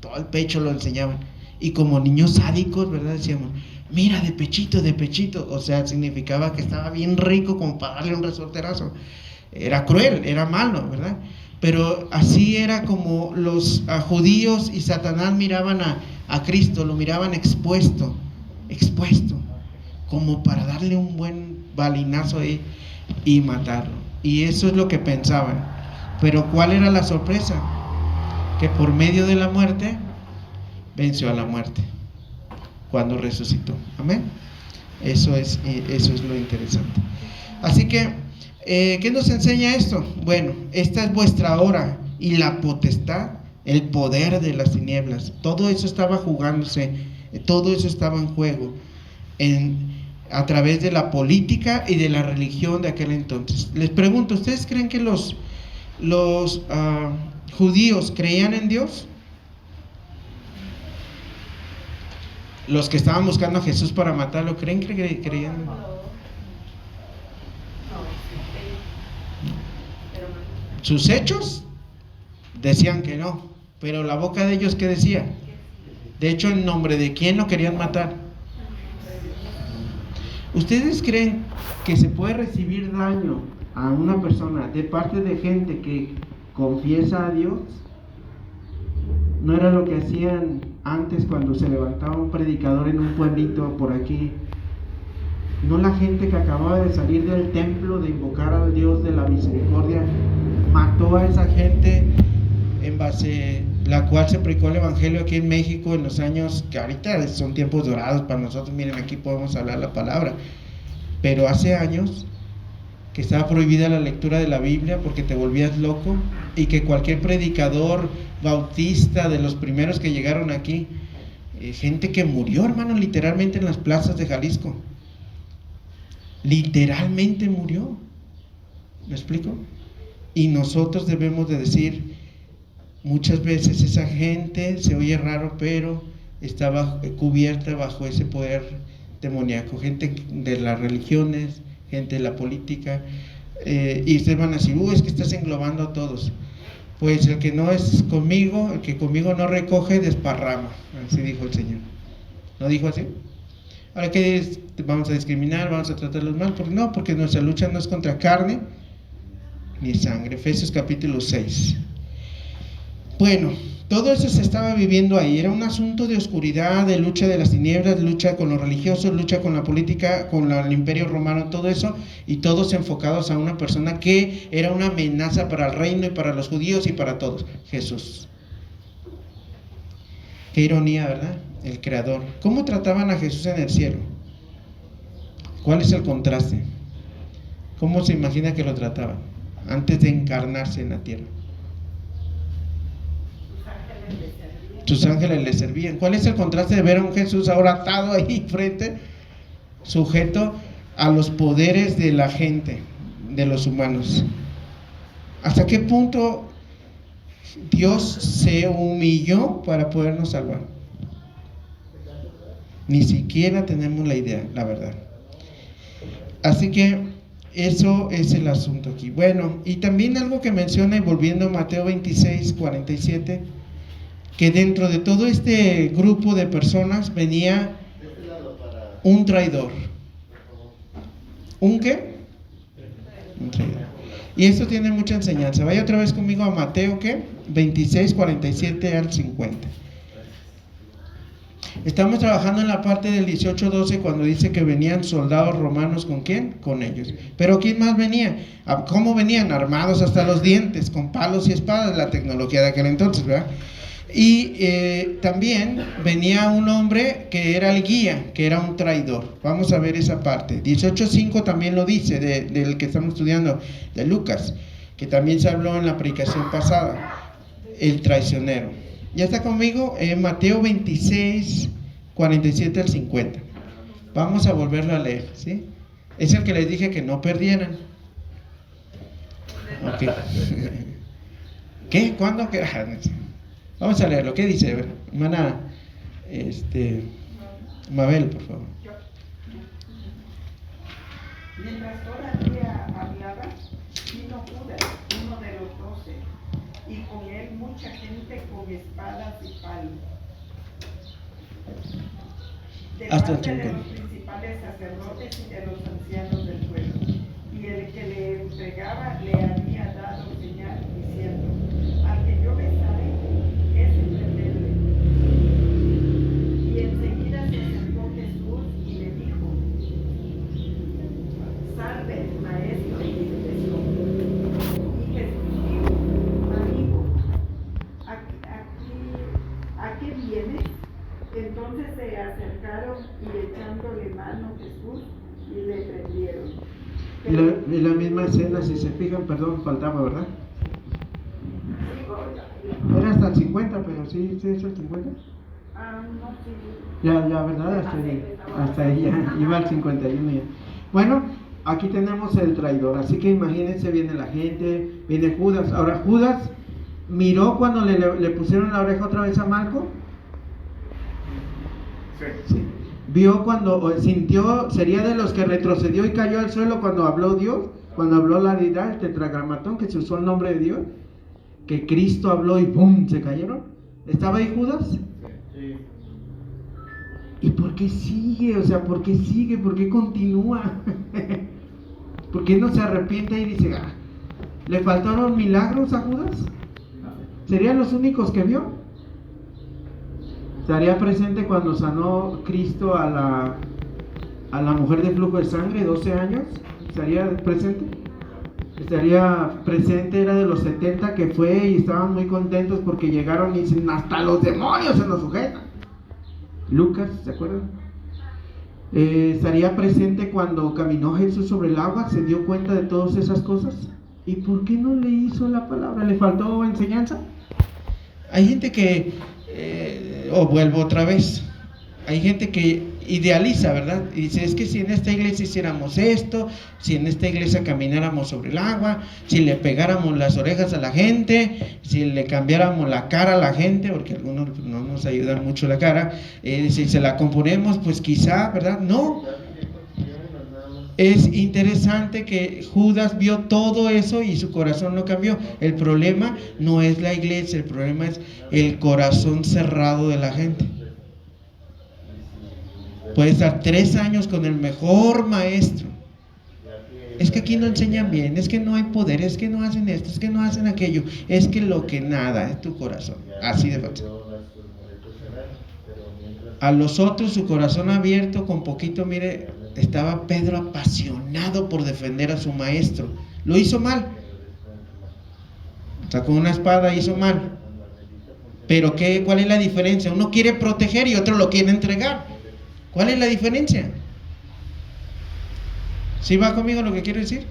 todo el pecho lo enseñaban. Y como niños sádicos, ¿verdad? Decíamos, mira, de pechito, de pechito. O sea, significaba que estaba bien rico como para darle un resorterazo. Era cruel, era malo, ¿verdad? Pero así era como los judíos y Satanás miraban a Cristo, lo miraban expuesto, como para darle un buen balinazo ahí y matarlo. Y eso es lo que pensaban. Pero ¿cuál era la sorpresa? Que por medio de la muerte venció a la muerte cuando resucitó. Amén. Eso es lo interesante. Así que ¿qué nos enseña esto? Bueno, esta es vuestra hora, y la potestad, el poder de las tinieblas, todo eso estaba jugándose, todo eso estaba en juego a través de la política y de la religión de aquel entonces. Les pregunto, ¿ustedes creen que los judíos creían en Dios? Los que estaban buscando a Jesús para matarlo, ¿creen que creían en Dios? Sus hechos decían que no, pero la boca de ellos, ¿qué decía? De hecho, ¿en nombre de quién lo querían matar? ¿Ustedes creen que se puede recibir daño a una persona de parte de gente que confiesa a Dios? ¿No era lo que hacían antes cuando se levantaba un predicador en un pueblito por aquí? ¿No la gente que acababa de salir del templo de invocar al Dios de la misericordia mató a esa gente en base la cual se predicó el evangelio aquí en México en los años que ahorita son tiempos dorados para nosotros? Miren, aquí podemos hablar la palabra, pero hace años que estaba prohibida la lectura de la Biblia porque te volvías loco, y que cualquier predicador bautista de los primeros que llegaron aquí, gente que murió, hermano, literalmente en las plazas de Jalisco, literalmente murió. ¿Me explico? Y nosotros debemos de decir, muchas veces esa gente, se oye raro, pero estaba cubierta bajo ese poder demoníaco, gente de las religiones, gente de la política, y ustedes van a decir, es que estás englobando a todos. Pues el que no es conmigo, el que conmigo no recoge, desparrama, así dijo el Señor. ¿No dijo así? Ahora, ¿qué vamos a discriminar? ¿Vamos a tratarlos mal? Porque nuestra lucha no es contra carne ni sangre. Efesios capítulo 6. Bueno, todo eso se estaba viviendo ahí. Era un asunto de oscuridad, de lucha de las tinieblas, lucha con los religiosos, lucha con la política, con el imperio romano, todo eso, y todos enfocados a una persona que era una amenaza para el reino y para los judíos y para todos: Jesús. Qué ironía, ¿verdad? El Creador. ¿Cómo trataban a Jesús en el cielo? ¿Cuál es el contraste? ¿Cómo se imagina que lo trataban antes de encarnarse en la tierra? Sus ángeles le servían. ¿Cuál es el contraste de ver a un Jesús ahora atado ahí frente, sujeto a los poderes de la gente, de los humanos? ¿Hasta qué punto Dios se humilló para podernos salvar? Ni siquiera tenemos la idea, la verdad. Así que eso es el asunto aquí. Bueno, y también algo que menciona, y volviendo a Mateo 26, 47, que dentro de todo este grupo de personas venía un traidor. ¿Un qué? Un traidor. Y esto tiene mucha enseñanza. Vaya otra vez conmigo a Mateo, ¿qué? 26, 47 al 50. Estamos trabajando en la parte del 18-12, cuando dice que venían soldados romanos. ¿Con quién? Con ellos. Pero ¿quién más venía? ¿Cómo venían? Armados hasta los dientes, con palos y espadas, la tecnología de aquel entonces, ¿verdad? Y también venía un hombre que era el guía, que era un traidor. Vamos a ver esa parte. 18:5 también lo dice, del que estamos estudiando, de Lucas, que también se habló en la predicación pasada, el traicionero. ¿Ya está conmigo? Mateo 26, 47 al 50. Vamos a volverlo a leer, ¿sí? Es el que les dije que no perdieran. Ok. ¿Qué? ¿Cuándo? ¿Qué? Vamos a leerlo. ¿Qué dice? A ver, hermana Mabel, por favor. Mientras todavía hablaba, vino Judas, uno de los 12, y con él mucha gente con espadas y palos. De Hasta el parte de 50. los principales sacerdotes y de los ancianos del pueblo. Y el que le entregaba le había dado señal diciendo: al que yo besare, ese prenderle. Y enseguida se acercó Jesús y le dijo: salve, maestro, y le besó. Y Jesús dijo: amigo, ¿a qué vienes? Entonces se acercaron y echándole mano Jesús y le prendieron. La misma escena, si se fijan, perdón, faltaba, ¿verdad? Era hasta el 50, pero sí es el 50. No, sí. Ya, ¿verdad? Hasta ahí ya, iba al 51 ya. Bueno, aquí tenemos el traidor, así que imagínense, viene la gente, viene Judas. Ahora, Judas miró cuando le pusieron la oreja otra vez a Marco. Sí. Vio cuando sintió, sería de los que retrocedió y cayó al suelo cuando habló Dios, cuando habló la deidad, el tetragramatón, que se usó el nombre de Dios, que Cristo habló y ¡pum! Se cayeron. ¿Estaba ahí Judas? Sí. ¿Y por qué sigue? O sea, ¿por qué sigue? ¿Por qué continúa? ¿Por qué no se arrepiente y dice, ¿le faltaron milagros a Judas? ¿Serían los únicos que vio? ¿Estaría presente cuando sanó Cristo a la mujer de flujo de sangre, 12 años? ¿Estaría presente? Estaría presente, era de los 70 que fue y estaban muy contentos porque llegaron y dicen, hasta los demonios se nos sujetan. Lucas, ¿se acuerdan? Estaría presente cuando caminó Jesús sobre el agua, se dio cuenta de todas esas cosas. ¿Y por qué no le hizo la palabra? ¿Le faltó enseñanza? Hay gente que, vuelvo otra vez, hay gente que idealiza, ¿verdad? Y dice, es que si en esta iglesia hiciéramos esto, si en esta iglesia camináramos sobre el agua, si le pegáramos las orejas a la gente, si le cambiáramos la cara a la gente, porque algunos no nos ayudan mucho la cara, si se la componemos, pues quizá, ¿verdad? No. Es interesante que Judas vio todo eso y su corazón no cambió. El problema no es la iglesia, el problema es el corazón cerrado de la gente. Puede estar 3 años con el mejor maestro. Es que aquí no enseñan bien, es que no hay poder, es que no hacen esto, es que no hacen aquello, es que lo que nada es tu corazón. Así de fácil. A los otros su corazón abierto con poquito, mire, estaba Pedro apasionado por defender a su maestro. Lo hizo mal. Sacó una espada, hizo mal. Pero ¿cuál es la diferencia? Uno quiere proteger y otro lo quiere entregar. ¿Cuál es la diferencia? ¿Sí va conmigo lo que quiero decir?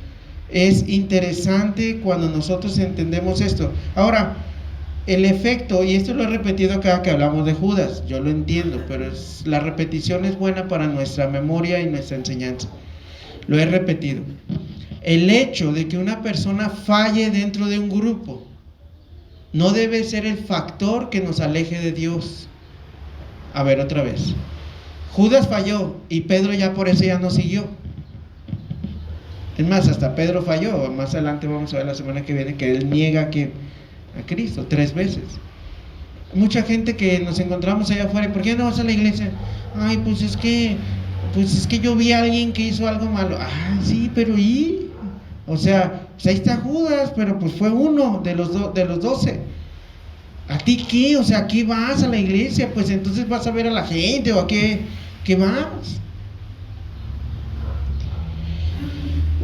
Es interesante cuando nosotros entendemos esto. Ahora, el efecto, y esto lo he repetido cada que hablamos de Judas, yo lo entiendo, pero la repetición es buena para nuestra memoria y nuestra enseñanza. Lo he repetido. El hecho de que una persona falle dentro de un grupo no debe ser el factor que nos aleje de Dios. A ver, otra vez. Judas falló y Pedro ya por eso ya no siguió. Es más, hasta Pedro falló. Más adelante vamos a ver la semana que viene que él niega a Cristo 3 veces. Mucha gente que nos encontramos allá afuera, ¿por qué no vas a la iglesia? Ay, pues es que yo vi a alguien que hizo algo malo. Ah, sí, pero ¿y? O sea, pues ahí está Judas, pero pues fue uno de los 12. ¿A ti qué? O sea, ¿a qué vas a la iglesia? Pues entonces vas a ver a la gente, ¿o a qué vas?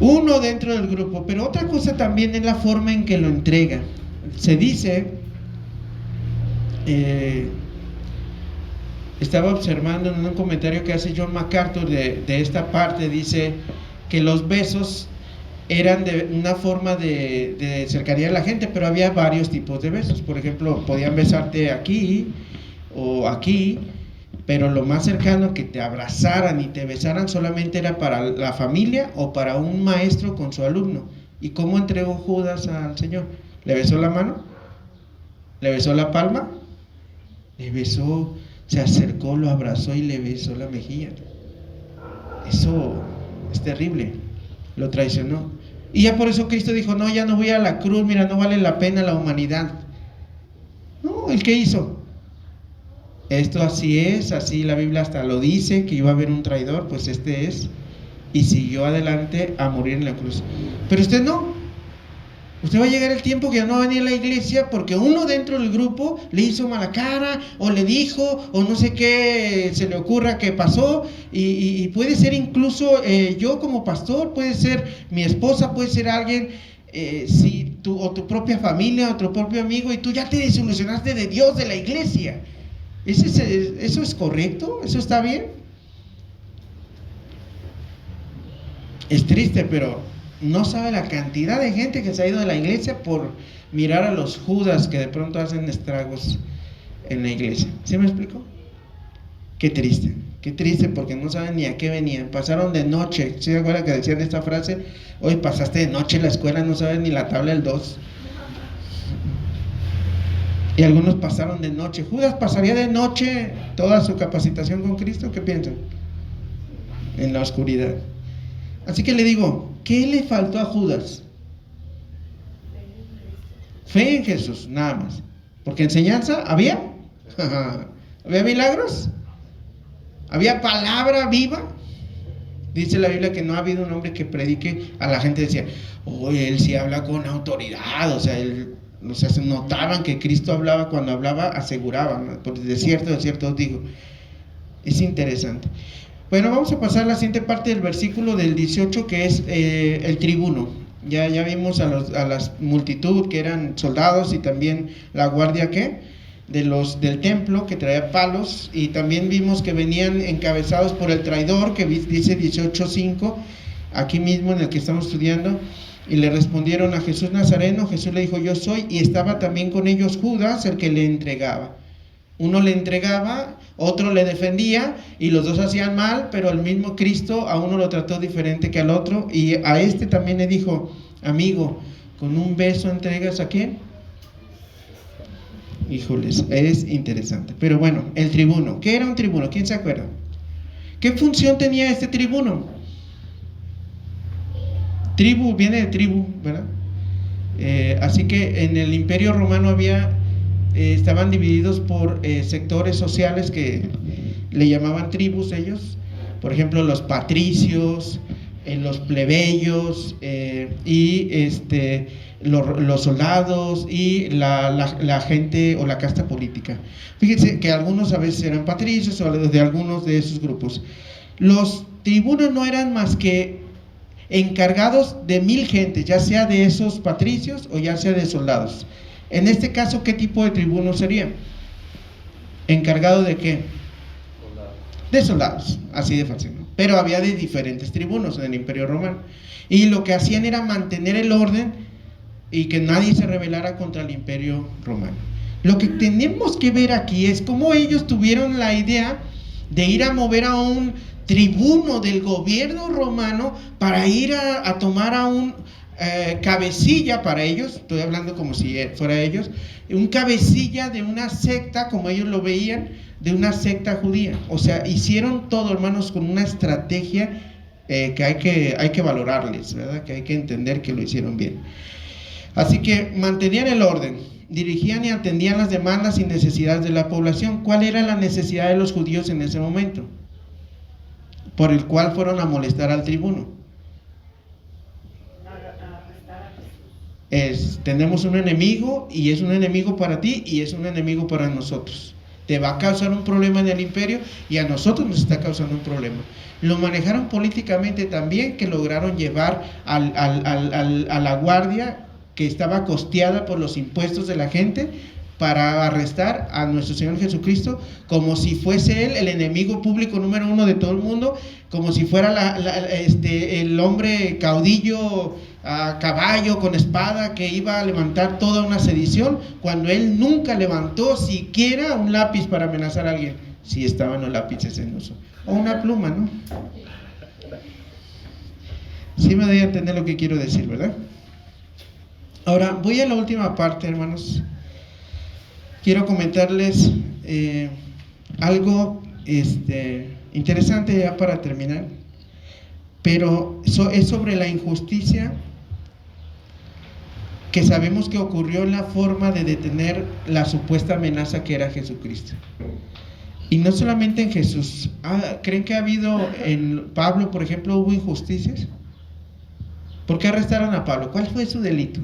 Uno dentro del grupo, pero otra cosa también es la forma en que lo entrega. Se dice, estaba observando en un comentario que hace John MacArthur de esta parte, dice que los besos eran de una forma de cercanía a la gente, pero había varios tipos de besos. Por ejemplo, podían besarte aquí o aquí, pero lo más cercano que te abrazaran y te besaran solamente era para la familia o para un maestro con su alumno. ¿Y cómo entregó Judas al Señor? ¿Le besó la mano? ¿Le besó la palma? Le besó, se acercó, lo abrazó y le besó la mejilla. Eso es terrible. Lo traicionó. Y ya por eso Cristo dijo, no, ya no voy a la cruz, mira, no vale la pena la humanidad. No, ¿el qué hizo? Esto así es, así la Biblia hasta lo dice, que iba a haber un traidor, pues este es. Y siguió adelante a morir en la cruz. Pero usted no. Usted va a llegar el tiempo que ya no va a venir a la iglesia porque uno dentro del grupo le hizo mala cara, o le dijo, o no sé qué se le ocurra que pasó, y puede ser incluso yo como pastor, puede ser mi esposa, puede ser alguien, si tú, o tu propia familia, o tu propio amigo, y tú ya te desilusionaste de Dios, de la iglesia. ¿Eso es correcto? ¿Eso está bien? Es triste, pero no sabe la cantidad de gente que se ha ido de la iglesia por mirar a los Judas que de pronto hacen estragos en la iglesia. ¿Sí me explico? Qué triste porque no saben ni a qué venían. Pasaron de noche. ¿Sí se acuerdan que decían esta frase? Hoy pasaste de noche en la escuela, no sabes ni la tabla del 2. Y algunos pasaron de noche. ¿Judas pasaría de noche toda su capacitación con Cristo? ¿Qué piensan? En la oscuridad. Así que le digo, ¿qué le faltó a Judas? Fe en Jesús, nada más. Porque enseñanza, ¿había? ¿Había milagros? ¿Había palabra viva? Dice la Biblia que no ha habido un hombre que predique. A la gente decía, él sí habla con autoridad. O sea, se notaban que Cristo hablaba, cuando hablaba aseguraban, ¿no? De cierto os digo. Es interesante. Bueno, vamos a pasar a la siguiente parte del versículo del 18, que es el tribuno. Ya vimos a la multitud que eran soldados, y también la guardia del templo que traía palos, y también vimos que venían encabezados por el traidor, que dice 18:5, aquí mismo en el que estamos estudiando. Y le respondieron a Jesús Nazareno. Jesús le dijo, yo soy, y estaba también con ellos Judas, el que le entregaba. Uno le entregaba, otro le defendía, y los dos hacían mal, pero el mismo Cristo a uno lo trató diferente que al otro, y a este también le dijo, amigo, ¿con un beso entregas a quién? Híjoles, es interesante. Pero bueno, el tribuno. ¿Qué era un tribuno? ¿Quién se acuerda? ¿Qué función tenía este tribuno? Tribu, viene de tribu, ¿verdad? Así que en el Imperio Romano estaban divididos por sectores sociales que le llamaban tribus ellos. Por ejemplo, los patricios, los plebeyos, y los soldados, y la gente o la casta política. Fíjense que algunos a veces eran patricios o de algunos de esos grupos. Los tribunos no eran más que encargados de 1000 gentes, ya sea de esos patricios o ya sea de soldados. En este caso, ¿qué tipo de tribuno sería? ¿Encargado de qué? De soldados, así de fácil, ¿no? Pero había de diferentes tribunos en el Imperio Romano, y lo que hacían era mantener el orden y que nadie se rebelara contra el Imperio Romano. Lo que tenemos que ver aquí es cómo ellos tuvieron la idea de ir a mover a un tribuno del gobierno romano para ir a tomar a un cabecilla para ellos, estoy hablando como si fuera ellos, un cabecilla de una secta, como ellos lo veían, de una secta judía. O sea, hicieron todo, hermanos, con una estrategia que hay que valorarles, ¿verdad? Que hay que entender que lo hicieron bien. Así que mantenían el orden, dirigían y atendían las demandas y necesidades de la población. ¿Cuál era la necesidad de los judíos en ese momento? Por el cual fueron a molestar al tribuno. Tenemos un enemigo, y es un enemigo para ti y es un enemigo para nosotros. Te va a causar un problema en el imperio, y a nosotros nos está causando un problema. Lo manejaron políticamente también, que lograron llevar a la guardia que estaba costeada por los impuestos de la gente para arrestar a nuestro Señor Jesucristo, como si fuese Él el enemigo público número 1 de todo el mundo, como si fuera el hombre caudillo a caballo con espada que iba a levantar toda una sedición, cuando Él nunca levantó siquiera un lápiz para amenazar a alguien, si estaban los lápices en uso, o una pluma, ¿no? Sí me doy a entender lo que quiero decir, ¿verdad? Ahora voy a la última parte, hermanos. quiero comentarles algo interesante ya para terminar, pero es sobre la injusticia que sabemos que ocurrió en la forma de detener la supuesta amenaza que era Jesucristo. Y no solamente en Jesús. ¿Creen que ha habido en Pablo, por ejemplo, hubo injusticias? ¿Por qué arrestaron a Pablo? ¿Cuál fue su delito?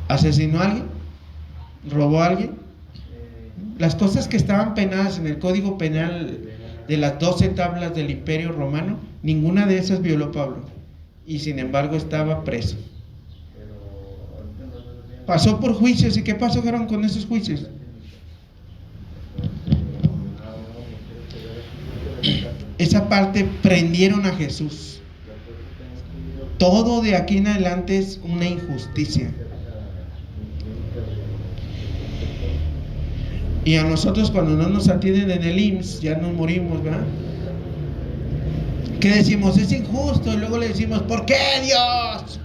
¿Asesinó a alguien? ¿Robó a alguien? Las cosas que estaban penadas en el Código Penal de las 12 tablas del Imperio Romano, ninguna de esas violó Pablo, y sin embargo estaba preso. Pasó por juicios. ¿Y qué pasó con esos juicios? Esa parte prendieron a Jesús. Todo de aquí en adelante es una injusticia. Y a nosotros, cuando no nos atienden en el IMSS, ya nos morimos, ¿verdad? ¿Qué decimos? Es injusto. Y luego le decimos, ¿por qué, Dios?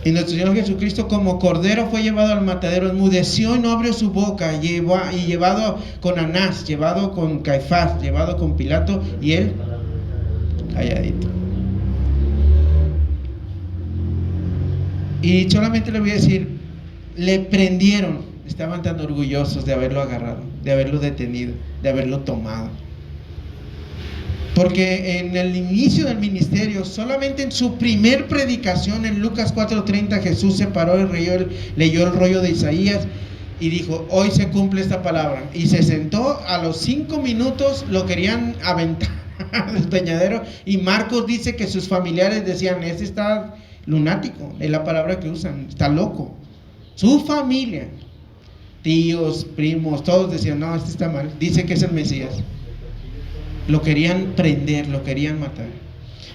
Y nuestro Señor Jesucristo, como cordero, fue llevado al matadero, enmudeció y no abrió su boca, llevado con Anás, llevado con Caifás, llevado con Pilato, y él calladito. Y solamente le voy a decir, le prendieron. Estaban tan orgullosos de haberlo agarrado, de haberlo detenido, de haberlo tomado. Porque en el inicio del ministerio, solamente en su primer predicación, en Lucas 4:30, Jesús se paró y leyó el rollo de Isaías y dijo, hoy se cumple esta palabra. Y se sentó, a los 5 minutos lo querían aventar al despeñadero, y Marcos dice que sus familiares decían, este está lunático, es la palabra que usan, está loco. Su familia, tíos, primos, todos decían, no, este está mal, dice que es el Mesías. Lo querían prender, lo querían matar.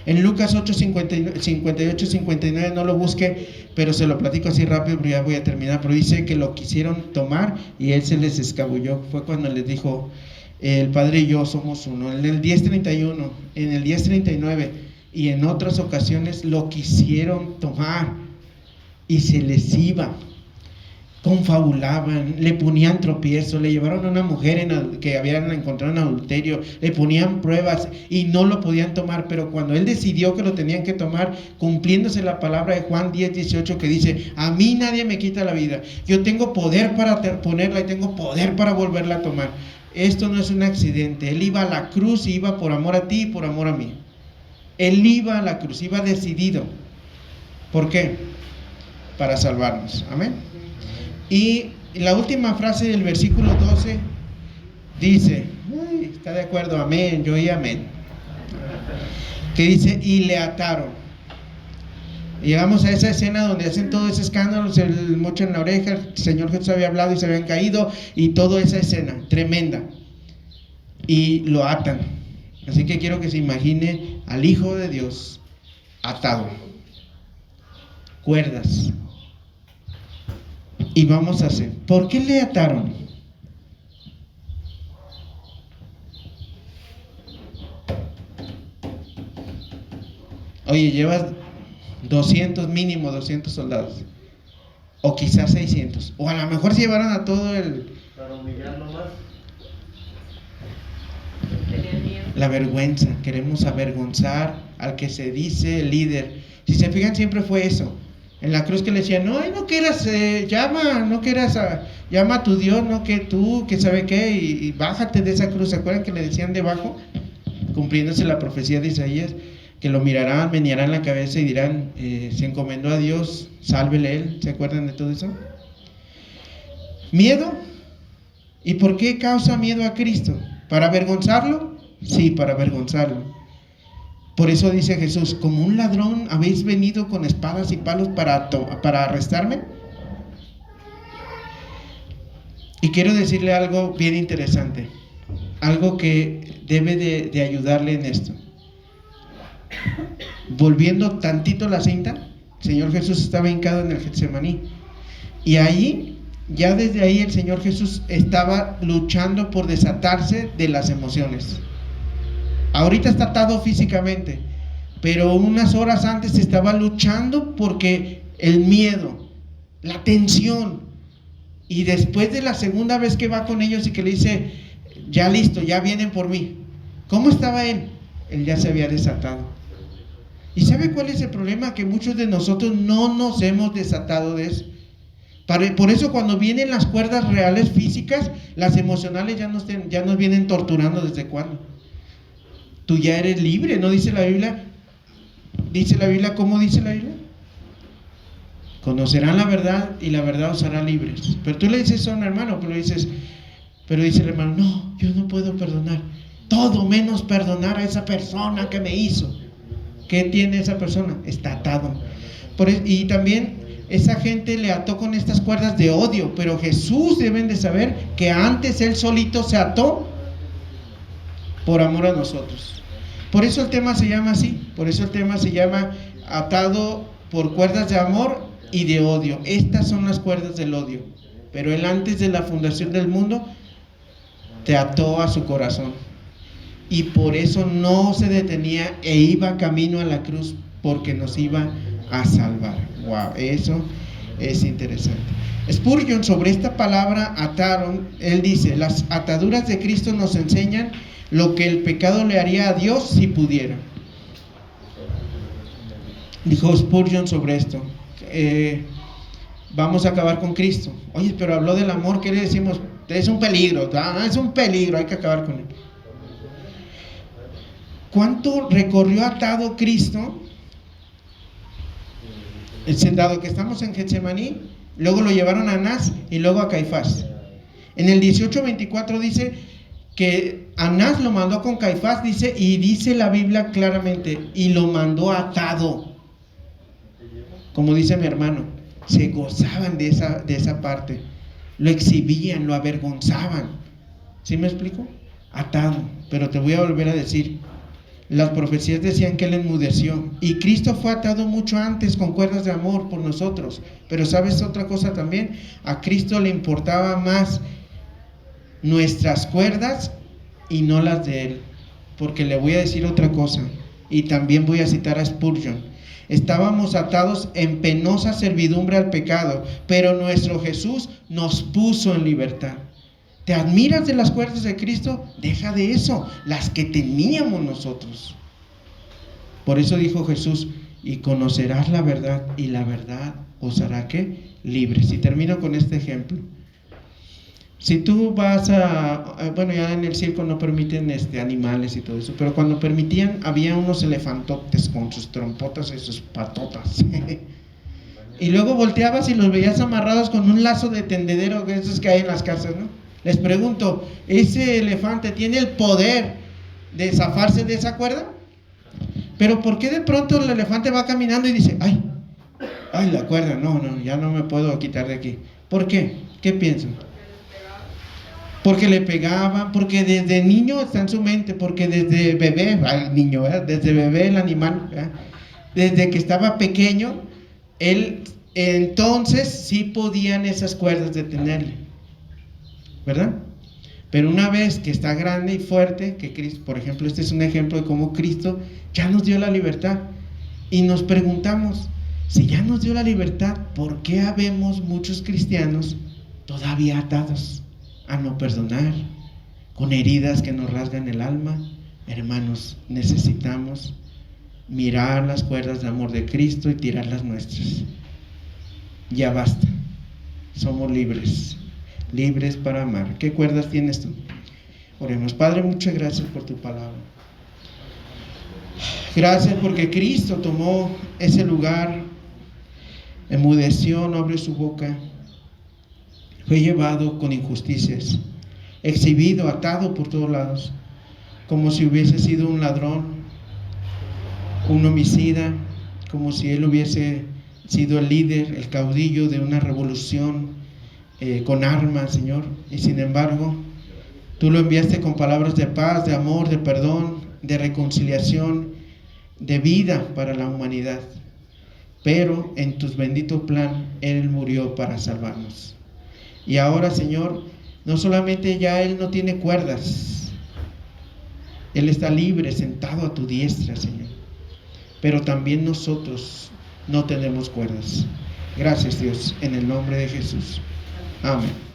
En Lucas 8:58-59, no lo busque, pero se lo platico así rápido, pero ya voy a terminar. Pero dice que lo quisieron tomar y él se les escabulló. Fue cuando les dijo, el Padre y yo somos uno. En el 10:31, en el 10:39 y en otras ocasiones lo quisieron tomar y se les iba. Confabulaban, le ponían tropiezo, le llevaron a una mujer que habían encontrado en adulterio, le ponían pruebas y no lo podían tomar. Pero cuando él decidió que lo tenían que tomar, cumpliéndose la palabra de Juan 10:18, que dice, a mí nadie me quita la vida, yo tengo poder para ponerla y tengo poder para volverla a tomar. Esto no es un accidente. Él iba a la cruz y iba por amor a ti y por amor a mí. Él iba a la cruz, iba decidido. ¿Por qué? Para salvarnos. Amén. Y la última frase del versículo 12 dice, está de acuerdo, amén, yo y amén, que dice, y le ataron. Y llegamos a esa escena donde hacen todo ese escándalo, se le mochan la oreja, el Señor Jesús había hablado y se habían caído, y toda esa escena tremenda, y lo atan. Así que quiero que se imagine al Hijo de Dios atado, cuerdas. Y vamos a hacer, ¿por qué le ataron? Oye, llevas 200, mínimo 200 soldados, o quizás 600, o a lo mejor se llevaron a todo el... Para humillarlo más. La vergüenza, queremos avergonzar al que se dice líder. Si se fijan, siempre fue eso. En la cruz que le decían, no quieras, llama a tu Dios, no que tú, que sabe qué, y bájate de esa cruz. ¿Se acuerdan que le decían debajo? Cumpliéndose la profecía de Isaías, que lo mirarán, menearán la cabeza y dirán, se encomendó a Dios, sálvele él. ¿Se acuerdan de todo eso? ¿Miedo? ¿Y por qué causa miedo a Cristo? ¿Para avergonzarlo? Sí, para avergonzarlo. Por eso dice Jesús, como un ladrón habéis venido con espadas y palos para arrestarme. Y quiero decirle algo bien interesante, algo que debe de ayudarle en esto. Volviendo tantito la cinta, el Señor Jesús estaba hincado en el Getsemaní, y ahí, ya desde ahí el Señor Jesús estaba luchando por desatarse de las emociones. Ahorita está atado físicamente, pero unas horas antes estaba luchando porque el miedo, la tensión. Y después de la segunda vez que va con ellos y que le dice, ya listo, ya vienen por mí. ¿Cómo estaba él? Él ya se había desatado. ¿Y sabe cuál es el problema? Que muchos de nosotros no nos hemos desatado de eso. Por eso cuando vienen las cuerdas reales físicas, las emocionales ya nos vienen torturando. ¿Desde cuándo? Tú ya eres libre, ¿no dice la Biblia? Dice la Biblia, ¿cómo dice la Biblia? Conocerán la verdad y la verdad os hará libres. Pero tú le dices a un hermano, pero dice el hermano, no, yo no puedo perdonar. Todo menos perdonar a esa persona que me hizo. ¿Qué tiene esa persona? Está atado. Y también esa gente le ató con estas cuerdas de odio, pero Jesús, deben de saber que antes él solito se ató por amor a nosotros. Por eso el tema se llama así, por eso el tema se llama atado por cuerdas de amor y de odio. Estas son las cuerdas del odio, pero él antes de la fundación del mundo te ató a su corazón, y por eso no se detenía e iba camino a la cruz, porque nos iba a salvar. Wow, eso es interesante. Spurgeon, sobre esta palabra ataron, él dice, las ataduras de Cristo nos enseñan lo que el pecado le haría a Dios si pudiera. Dijo Spurgeon sobre esto, vamos a acabar con Cristo. Oye, pero habló del amor, ¿qué le decimos? Es un peligro, es un peligro, hay que acabar con él. ¿Cuánto recorrió atado Cristo? Dado que estamos en Getsemaní, luego lo llevaron a Anás y luego a Caifás. En el 18:24 dice que Anás lo mandó con Caifás, dice, y dice la Biblia claramente, y lo mandó atado. Como dice mi hermano, se gozaban de esa parte, lo exhibían, lo avergonzaban. ¿Sí me explico? Atado. Pero te voy a volver a decir, las profecías decían que él enmudeció, y Cristo fue atado mucho antes con cuerdas de amor por nosotros. Pero ¿sabes otra cosa también? A Cristo le importaba más nuestras cuerdas y no las de él. Porque le voy a decir otra cosa, y también voy a citar a Spurgeon. Estábamos atados en penosa servidumbre al pecado, pero nuestro Jesús nos puso en libertad. ¿Te admiras de las cuerdas de Cristo? Deja de eso, las que teníamos nosotros. Por eso dijo Jesús, y conocerás la verdad, y la verdad os hará ¿qué? Libres. Y termino con este ejemplo. Si tú vas bueno, ya en el circo no permiten animales y todo eso, pero cuando permitían, había unos elefantotes con sus trompotas y sus patotas. Y luego volteabas y los veías amarrados con un lazo de tendedero, que esos que hay en las casas, ¿no? Les pregunto, ¿ese elefante tiene el poder de zafarse de esa cuerda? Pero ¿por qué de pronto el elefante va caminando y dice, ay, la cuerda, no, ya no me puedo quitar de aquí? ¿Por qué? ¿Qué piensan? Porque le pegaban, porque desde niño está en su mente, porque desde bebé, el niño, desde bebé el animal, desde que estaba pequeño, él entonces sí podían esas cuerdas detenerle, ¿verdad? Pero una vez que está grande y fuerte, que Cristo, por ejemplo, este es un ejemplo de cómo Cristo ya nos dio la libertad, y nos preguntamos, si ya nos dio la libertad, ¿por qué habemos muchos cristianos todavía atados a no perdonar, con heridas que nos rasgan el alma? Hermanos, necesitamos mirar las cuerdas de amor de Cristo y tirar las nuestras. Ya basta, somos libres para amar. ¿Qué cuerdas tienes tú? Oremos. Padre, muchas gracias por tu palabra. Gracias porque Cristo tomó ese lugar, enmudeció, no abrió su boca, fue llevado con injusticias, exhibido, atado por todos lados, como si hubiese sido un ladrón, un homicida, como si él hubiese sido el líder, el caudillo de una revolución con armas, Señor. Y sin embargo, tú lo enviaste con palabras de paz, de amor, de perdón, de reconciliación, de vida para la humanidad. Pero en tu bendito plan, Él murió para salvarnos. Y ahora, Señor, no solamente ya Él no tiene cuerdas, Él está libre, sentado a tu diestra, Señor. Pero también nosotros no tenemos cuerdas. Gracias, Dios, en el nombre de Jesús. Amén.